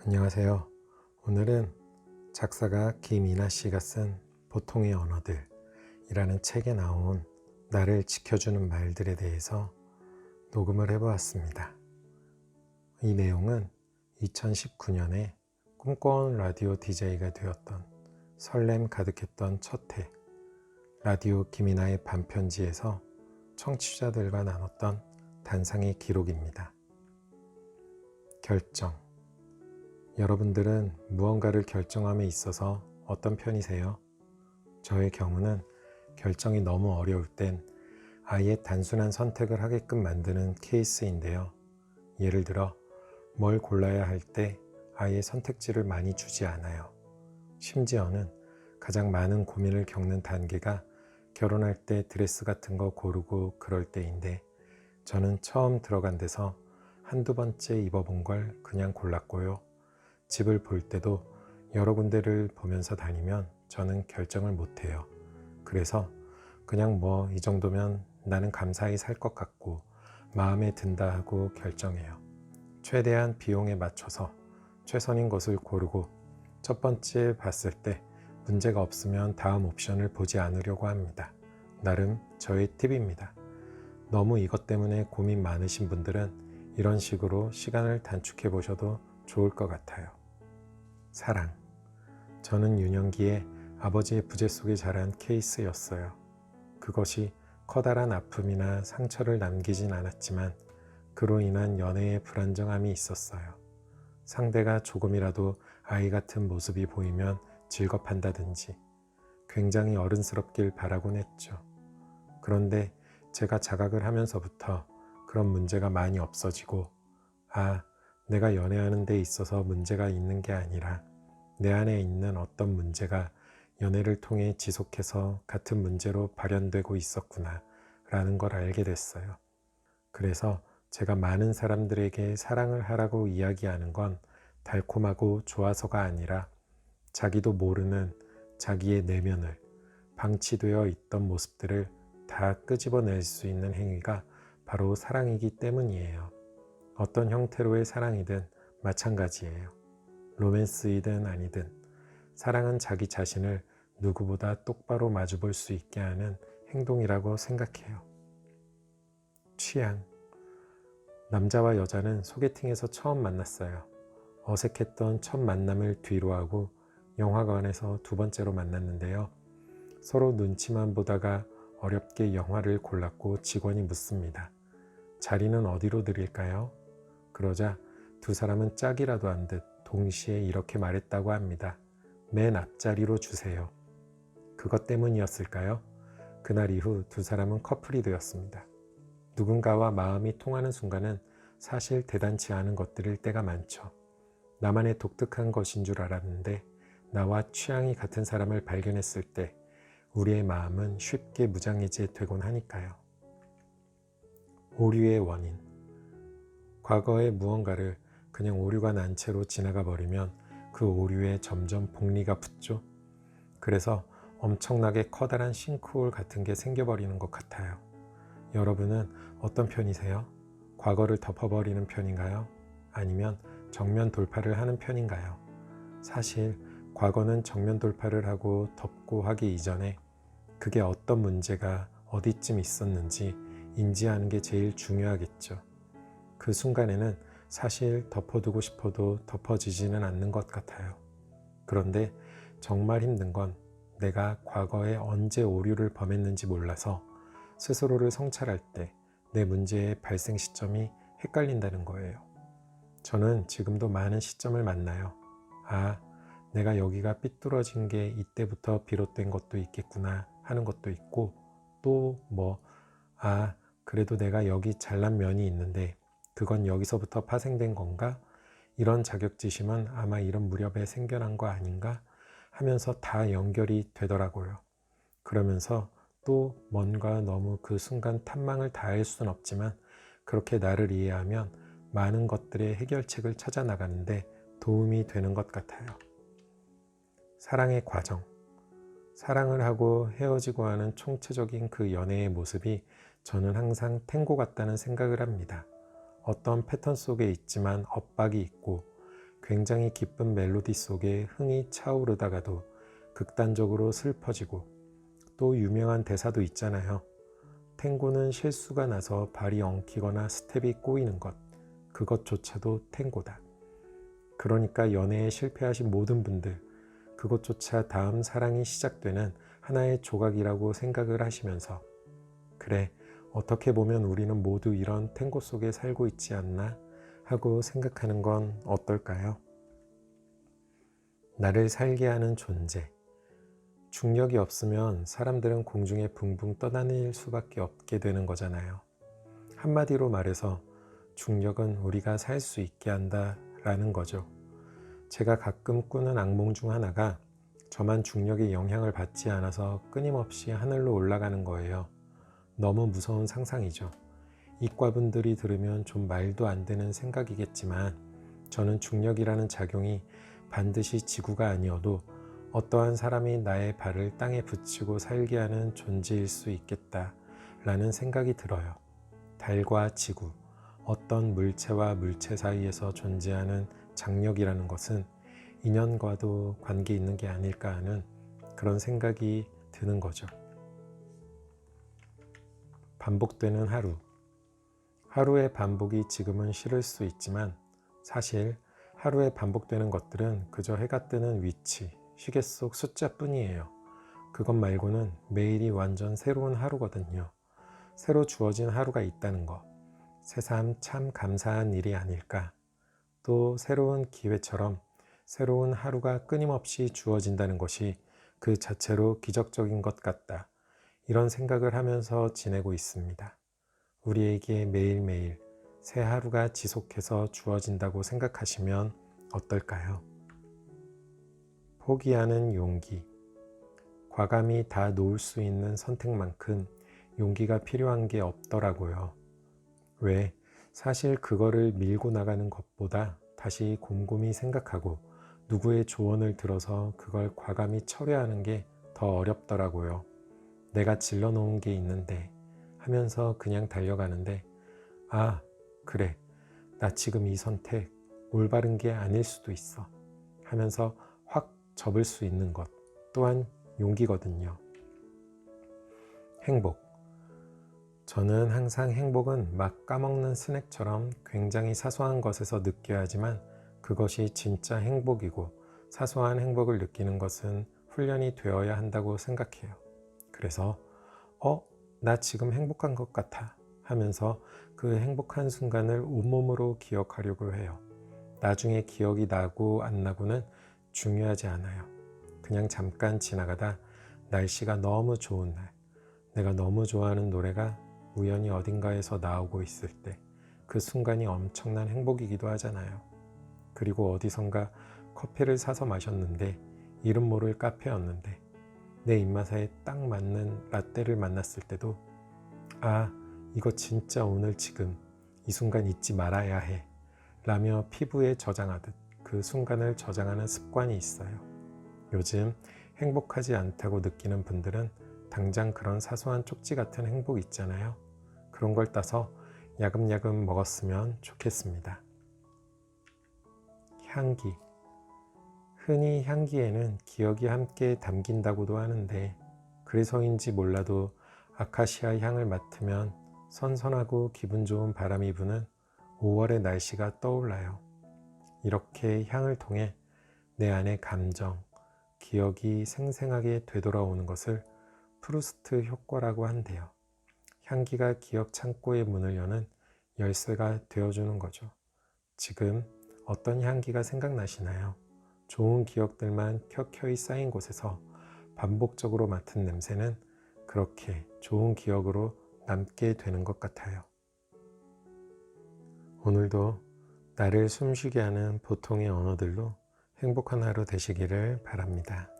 안녕하세요. 오늘은 작사가 김이나 씨가 쓴 보통의 언어들이라는 책에 나온 나를 지켜주는 말들에 대해서 녹음을 해보았습니다. 이 내용은 2019년에 꿈꿔온 라디오 DJ가 되었던 설렘 가득했던 첫 해 라디오 김이나의 반편지에서 청취자들과 나눴던 단상의 기록입니다. 결정. 여러분들은 무언가를 결정함에 있어서 어떤 편이세요? 저의 경우는 결정이 너무 어려울 땐 아예 단순한 선택을 하게끔 만드는 케이스인데요. 예를 들어 뭘 골라야 할 때 아예 선택지를 많이 주지 않아요. 심지어는 가장 많은 고민을 겪는 단계가 결혼할 때 드레스 같은 거 고르고 그럴 때인데 저는 처음 들어간 데서 한두 번째 입어본 걸 그냥 골랐고요. 집을 볼 때도 여러 군데를 보면서 다니면 저는 결정을 못해요. 그래서 그냥 이 정도면 나는 감사히 살 것 같고 마음에 든다 하고 결정해요. 최대한 비용에 맞춰서 최선인 것을 고르고 첫 번째 봤을 때 문제가 없으면 다음 옵션을 보지 않으려고 합니다. 나름 저의 팁입니다. 너무 이것 때문에 고민 많으신 분들은 이런 식으로 시간을 단축해 보셔도 좋을 것 같아요. 사랑. 저는 유년기에 아버지의 부재 속에 자란 케이스였어요. 그것이 커다란 아픔이나 상처를 남기진 않았지만 그로 인한 연애의 불안정함이 있었어요. 상대가 조금이라도 아이 같은 모습이 보이면 질겁한다든지 굉장히 어른스럽길 바라곤 했죠. 그런데 제가 자각을 하면서부터 그런 문제가 많이 없어지고 내가 연애하는 데 있어서 문제가 있는 게 아니라 내 안에 있는 어떤 문제가 연애를 통해 지속해서 같은 문제로 발현되고 있었구나 라는 걸 알게 됐어요. 그래서 제가 많은 사람들에게 사랑을 하라고 이야기하는 건 달콤하고 좋아서가 아니라 자기도 모르는 자기의 내면을 방치되어 있던 모습들을 다 끄집어낼 수 있는 행위가 바로 사랑이기 때문이에요. 어떤 형태로의 사랑이든 마찬가지예요. 로맨스이든 아니든 사랑은 자기 자신을 누구보다 똑바로 마주볼 수 있게 하는 행동이라고 생각해요. 취향. 남자와 여자는 소개팅에서 처음 만났어요. 어색했던 첫 만남을 뒤로하고 영화관에서 두 번째로 만났는데요. 서로 눈치만 보다가 어렵게 영화를 골랐고 직원이 묻습니다. 자리는 어디로 드릴까요? 그러자 두 사람은 짝이라도 한 듯 동시에 이렇게 말했다고 합니다. 맨 앞자리로 주세요. 그것 때문이었을까요? 그날 이후 두 사람은 커플이 되었습니다. 누군가와 마음이 통하는 순간은 사실 대단치 않은 것들일 때가 많죠. 나만의 독특한 것인 줄 알았는데 나와 취향이 같은 사람을 발견했을 때 우리의 마음은 쉽게 무장해제되곤 하니까요. 오류의 원인. 과거의 무언가를 그냥 오류가 난 채로 지나가 버리면 그 오류에 점점 복리가 붙죠. 그래서 엄청나게 커다란 싱크홀 같은 게 생겨버리는 것 같아요. 여러분은 어떤 편이세요? 과거를 덮어버리는 편인가요? 아니면 정면 돌파를 하는 편인가요? 사실 과거는 정면 돌파를 하고 덮고 하기 이전에 그게 어떤 문제가 어디쯤 있었는지 인지하는 게 제일 중요하겠죠. 그 순간에는 사실 덮어두고 싶어도 덮어지지는 않는 것 같아요. 그런데 정말 힘든 건 내가 과거에 언제 오류를 범했는지 몰라서 스스로를 성찰할 때 내 문제의 발생 시점이 헷갈린다는 거예요. 저는 지금도 많은 시점을 만나요. 내가 여기가 삐뚤어진 게 이때부터 비롯된 것도 있겠구나 하는 것도 있고 또 그래도 내가 여기 잘난 면이 있는데 그건 여기서부터 파생된 건가? 이런 자격지심은 아마 이런 무렵에 생겨난 거 아닌가? 하면서 다 연결이 되더라고요. 그러면서 또 뭔가 너무 그 순간 탐망을 다할 순 없지만 그렇게 나를 이해하면 많은 것들의 해결책을 찾아 나가는데 도움이 되는 것 같아요. 사랑의 과정. 사랑을 하고 헤어지고 하는 총체적인 그 연애의 모습이 저는 항상 탱고 같다는 생각을 합니다. 어떤 패턴 속에 있지만 엇박이 있고 굉장히 기쁜 멜로디 속에 흥이 차오르다가도 극단적으로 슬퍼지고, 또 유명한 대사도 있잖아요. 탱고는 실수가 나서 발이 엉키거나 스텝이 꼬이는 것, 그것조차도 탱고다. 그러니까 연애에 실패하신 모든 분들, 그것조차 다음 사랑이 시작되는 하나의 조각이라고 생각을 하시면서, 그래, 어떻게 보면 우리는 모두 이런 탱고 속에 살고 있지 않나 하고 생각하는 건 어떨까요? 나를 살게 하는 존재. 중력이 없으면 사람들은 공중에 붕붕 떠다닐 수밖에 없게 되는 거잖아요. 한마디로 말해서 중력은 우리가 살 수 있게 한다라는 거죠. 제가 가끔 꾸는 악몽 중 하나가 저만 중력의 영향을 받지 않아서 끊임없이 하늘로 올라가는 거예요. 너무 무서운 상상이죠. 이과분들이 들으면 좀 말도 안 되는 생각이겠지만, 저는 중력이라는 작용이 반드시 지구가 아니어도 어떠한 사람이 나의 발을 땅에 붙이고 살게 하는 존재일 수 있겠다라는 생각이 들어요. 달과 지구, 어떤 물체와 물체 사이에서 존재하는 장력이라는 것은 인연과도 관계 있는 게 아닐까 하는 그런 생각이 드는 거죠. 반복되는 하루. 하루의 반복이 지금은 싫을 수 있지만, 사실 하루에 반복되는 것들은 그저 해가 뜨는 위치, 시계 속 숫자뿐이에요. 그것 말고는 매일이 완전 새로운 하루거든요. 새로 주어진 하루가 있다는 것, 새삼 참 감사한 일이 아닐까. 또 새로운 기회처럼 새로운 하루가 끊임없이 주어진다는 것이 그 자체로 기적적인 것 같다. 이런 생각을 하면서 지내고 있습니다. 우리에게 매일매일 새 하루가 지속해서 주어진다고 생각하시면 어떨까요? 포기하는 용기. 과감히 다 놓을 수 있는 선택만큼 용기가 필요한 게 없더라고요. 왜? 사실 그거를 밀고 나가는 것보다 다시 곰곰이 생각하고 누구의 조언을 들어서 그걸 과감히 철회하는 게 더 어렵더라고요. 내가 질러놓은 게 있는데 하면서 그냥 달려가는데, 아, 그래, 나 지금 이 선택 올바른 게 아닐 수도 있어 하면서 확 접을 수 있는 것 또한 용기거든요. 행복. 저는 항상 행복은 막 까먹는 스낵처럼 굉장히 사소한 것에서 느껴야지만 그것이 진짜 행복이고, 사소한 행복을 느끼는 것은 훈련이 되어야 한다고 생각해요. 그래서 나 지금 행복한 것 같아 하면서 그 행복한 순간을 온몸으로 기억하려고 해요. 나중에 기억이 나고 안 나고는 중요하지 않아요. 그냥 잠깐 지나가다 날씨가 너무 좋은 날, 내가 너무 좋아하는 노래가 우연히 어딘가에서 나오고 있을 때 그 순간이 엄청난 행복이기도 하잖아요. 그리고 어디선가 커피를 사서 마셨는데 이름 모를 카페였는데 내 입맛에 딱 맞는 라떼를 만났을 때도, 아, 이거 진짜 오늘 지금 이 순간 잊지 말아야 해 라며 피부에 저장하듯 그 순간을 저장하는 습관이 있어요. 요즘 행복하지 않다고 느끼는 분들은 당장 그런 사소한 쪽지 같은 행복 있잖아요. 그런 걸 따서 야금야금 먹었으면 좋겠습니다. 향기. 흔히 향기에는 기억이 함께 담긴다고도 하는데, 그래서인지 몰라도 아카시아 향을 맡으면 선선하고 기분 좋은 바람이 부는 5월의 날씨가 떠올라요. 이렇게 향을 통해 내 안의 감정, 기억이 생생하게 되돌아오는 것을 프루스트 효과라고 한대요. 향기가 기억 창고의 문을 여는 열쇠가 되어주는 거죠. 지금 어떤 향기가 생각나시나요? 좋은 기억들만 켜켜이 쌓인 곳에서 반복적으로 맡은 냄새는 그렇게 좋은 기억으로 남게 되는 것 같아요. 오늘도 나를 숨쉬게 하는 보통의 언어들로 행복한 하루 되시기를 바랍니다.